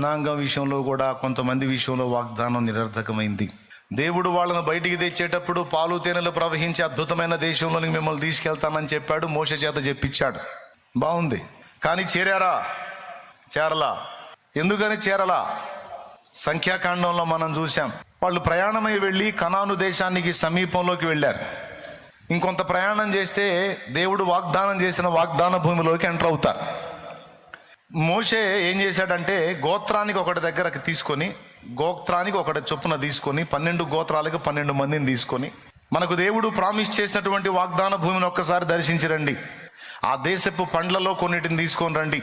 జనాంగం విషయంలో కూడా కొంతమంది విషయంలో వాగ్దానం నిరర్థకమైంది. దేవుడు వాళ్ళను బయటికి తెచ్చేటప్పుడు పాలు తేనెలు ప్రవహించే అద్భుతమైన దేశంలోనికి మిమ్మల్ని తీసుకెళ్తానని చెప్పాడు, మోషే చేత చెప్పించాడు. బాగుంది. కానీ చేరలా. ఎందుకని చేరలా? సంఖ్యాకాండంలో మనం చూసాం, వాళ్ళు ప్రయాణమై వెళ్ళి కనాను దేశానికి సమీపంలోకి వెళ్ళారు. ఇంకొంత ప్రయాణం చేస్తే దేవుడు వాగ్దానం చేసిన వాగ్దాన భూమిలోకి ఎంటర్ అవుతారు. మోషే ఏం చేశాడంటే గోత్రానికి ఒకటి దగ్గరకు తీసుకొని, గోత్రానికి ఒకటి చొప్పున తీసుకొని 12 గోత్రాలకు 12 మందిని తీసుకొని, మనకు దేవుడు ప్రామిస్ చేసినటువంటి వాగ్దాన భూమిని ఒక్కసారి దర్శించి రండి, ఆ దేశపు పండ్లలో కొన్నిటిని తీసుకొని రండి,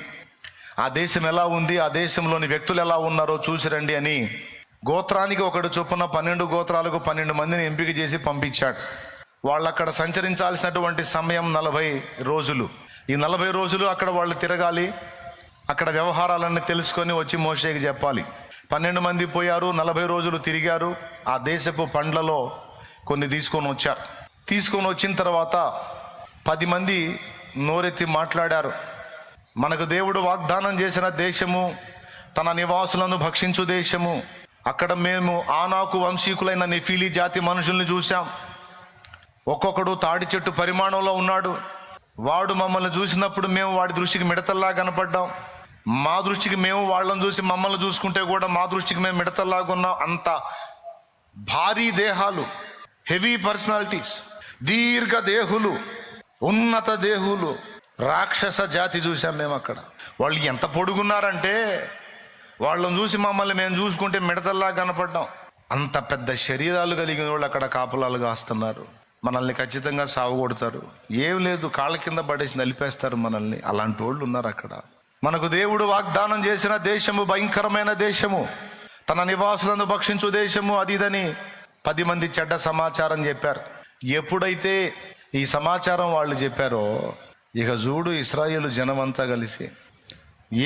ఆ దేశం ఎలా ఉంది, ఆ దేశంలోని వ్యక్తులు ఎలా ఉన్నారో చూసి రండి అని గోత్రానికి ఒకటి చొప్పున 12 గోత్రాలకు 12 మందిని ఎంపిక చేసి పంపించాడు. వాళ్ళు అక్కడ సంచరించాల్సినటువంటి సమయం 40 రోజులు. ఈ 40 రోజులు అక్కడ వాళ్ళు తిరగాలి, అక్కడ వ్యవహారాలన్నీ తెలుసుకొని వచ్చి మోషేకి చెప్పాలి. 12 మంది పోయారు, 40 రోజులు తిరిగారు, ఆ దేశపు పండ్లలో కొన్ని తీసుకొని వచ్చారు. తీసుకొని వచ్చిన తర్వాత 10 మంది నోరెత్తి మాట్లాడారు, మనకు దేవుడు వాగ్దానం చేసిన దేశము, తన నివాసులను భక్షించు దేశము, అక్కడ మేము ఆనాకు వంశీకులైన నెఫీలీ జాతి మనుషుల్ని చూశాం. ఒక్కొక్కడు తాడి చెట్టు పరిమాణంలో ఉన్నాడు. వాడు మమ్మల్ని చూసినప్పుడు మేము వాడి దృష్టికి మిడతల్లా కనపడ్డాం. మా దృష్టికి మేము వాళ్ళని చూసి మమ్మల్ని చూసుకుంటే కూడా మా దృష్టికి మేము మిడతల్లాగా ఉన్నాం. అంత భారీ దేహాలు, హెవీ పర్సనాలిటీస్, దీర్ఘ దేహులు, ఉన్నత దేహులు, రాక్షస జాతి చూసాం మేము అక్కడ. వాళ్ళు ఎంత పొడుగున్నారంటే వాళ్ళని చూసి మమ్మల్ని మేము చూసుకుంటే మిడతల్లా కనపడ్డాం. అంత పెద్ద శరీరాలు కలిగిన వాళ్ళు అక్కడ కాపలాలు కాస్తున్నారు. మనల్ని ఖచ్చితంగా సావగొడతారు. ఏం లేదు, కాళ్ళ కింద పడేసి నలిపేస్తారు మనల్ని. అలాంటి వాళ్ళు ఉన్నారు అక్కడ. మనకు దేవుడు వాగ్దానం చేసిన దేశము భయంకరమైన దేశము, తన నివాసులను భక్షించు దేశము, అది ఇదని 10 మంది చెడ్డ సమాచారం చెప్పారు. ఎప్పుడైతే ఈ సమాచారం వాళ్ళు చెప్పారో, ఇక చూడు ఇశ్రాయేలు జనమంతా కలిసి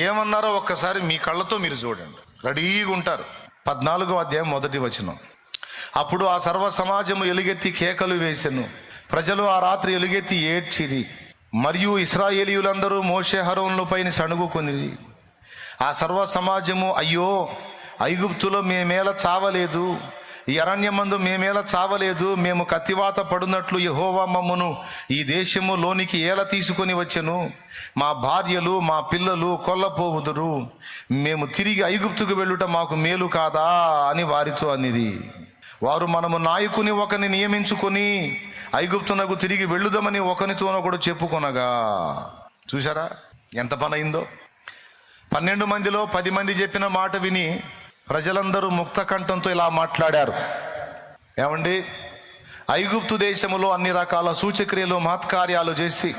ఏమన్నారో ఒక్కసారి మీ కళ్ళతో మీరు చూడండి, రెడీగా ఉంటారు. 14వ అధ్యాయం 1వ వచనం. అప్పుడు ఆ సర్వ సమాజము ఎలుగెత్తి కేకలు వేసెను, ప్రజలు ఆ రాత్రి ఎలుగెత్తి ఏడ్చిరి, మరియు ఇశ్రాయేలీయులందరూ మోషే అహరోనులపైన సణుగుకొనిరి. ఆ సర్వ సమాజము, అయ్యో ఐగుప్తులో మేమేలా చావలేదు, ఈ అరణ్యమందు మేమేలా చావలేదు, మేము కత్తివాత పడునట్లు యెహోవా మమ్మను ఈ దేశము లోనికి ఏలా తీసుకొని వచ్చెను, మా భార్యలు మా పిల్లలు కొల్లపోవుదురు, మేము తిరిగి ఐగుప్తుకు వెళ్ళుట మాకు మేలు కాదా అని వారితో అనిది. వారు, మనము నాయకుని ఒకరిని నియమించుకొని ఐగుప్తునకు తిరిగి వెళ్ళుదామని ఒకరితోనొకడు చెప్పుకొనగా. చూసారా ఎంత పని అయిందో? 12 మందిలో 10 మంది చెప్పిన మాట విని ప్రజలందరూ ముక్త కంఠంతో ఇలా మాట్లాడారు, ఏమండి, ఐగుప్తు దేశములో అన్ని రకాల సూచక్రియలు మహత్కార్యాలు చేసి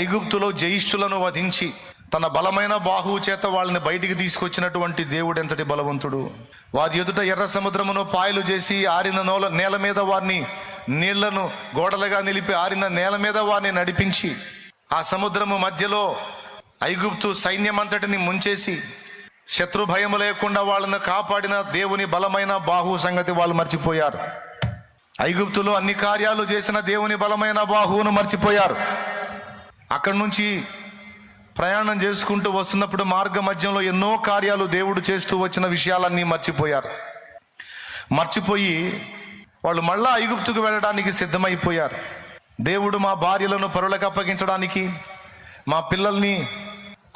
ఐగుప్తులో జయిష్ఠులను వధించి తన బలమైన బాహువు చేత వాళ్ళని బయటికి తీసుకొచ్చినటువంటి దేవుడు ఎంతటి బలవంతుడు. వారి ఎదుట ఎర్ర సముద్రమును పాయలు చేసి ఆరిన నేల మీద వారిని, నీళ్లను గోడలుగా నిలిపి ఆరిన నేల మీద వారిని నడిపించి, ఆ సముద్రము మధ్యలో ఐగుప్తు సైన్యమంతటిని ముంచేసి శత్రు భయం లేకుండా వాళ్ళని కాపాడిన దేవుని బలమైన బాహువు సంగతి వాళ్ళు మర్చిపోయారు. ఐగుప్తులో అన్ని కార్యాలు చేసిన దేవుని బలమైన బాహువును మర్చిపోయారు. అక్కడి నుంచి ప్రయాణం చేసుకుంటూ వస్తున్నప్పుడు మార్గ మధ్యంలో ఎన్నో కార్యాలు దేవుడు చేస్తూ వచ్చిన విషయాలన్నీ మర్చిపోయి వాళ్ళు మళ్ళా ఐగుప్తుకు వెళ్ళడానికి సిద్ధమైపోయారు. దేవుడు మా భార్యలను పరులకు అప్పగించడానికి, మా పిల్లల్ని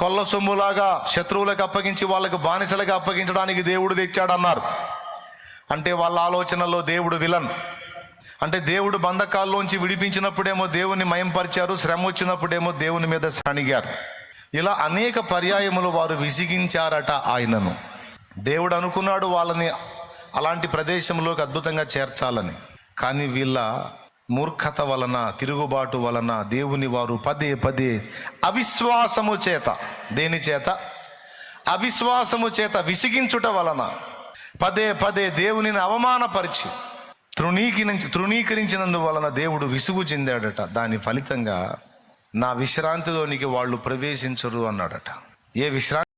కొల్ల సొమ్ములాగా శత్రువులకు అప్పగించి వాళ్ళకు బానిసలుగా అప్పగించడానికి దేవుడు తెచ్చాడన్నారు. అంటే వాళ్ళ ఆలోచనలో దేవుడు విలన్. అంటే దేవుడు బంధకాల్లోంచి విడిపించినప్పుడేమో దేవుని మయంపరిచారు, శ్రమ వచ్చినప్పుడేమో దేవుని మీద సణిగారు. ఇలా అనేక పర్యాయములు వారు విసిగించారట ఆయనను. దేవుడు అనుకున్నాడు వాళ్ళని అలాంటి ప్రదేశంలోకి అద్భుతంగా చేర్చాలని. కానీ వీళ్ళ మూర్ఖత వలన, తిరుగుబాటు వలన దేవుని వారు పదే అవిశ్వాసము చేత, దేని చేత? అవిశ్వాసము చేత విసిగించుట వలన పదే దేవునిని అవమానపరిచి తృణీకరించినందువలన దేవుడు విసుగు చెందాడట. దాని ఫలితంగా నా విశ్రాంతిలోనికి వాళ్ళు ప్రవేశించరు అన్నాడట. ఏ విశ్రాంతి?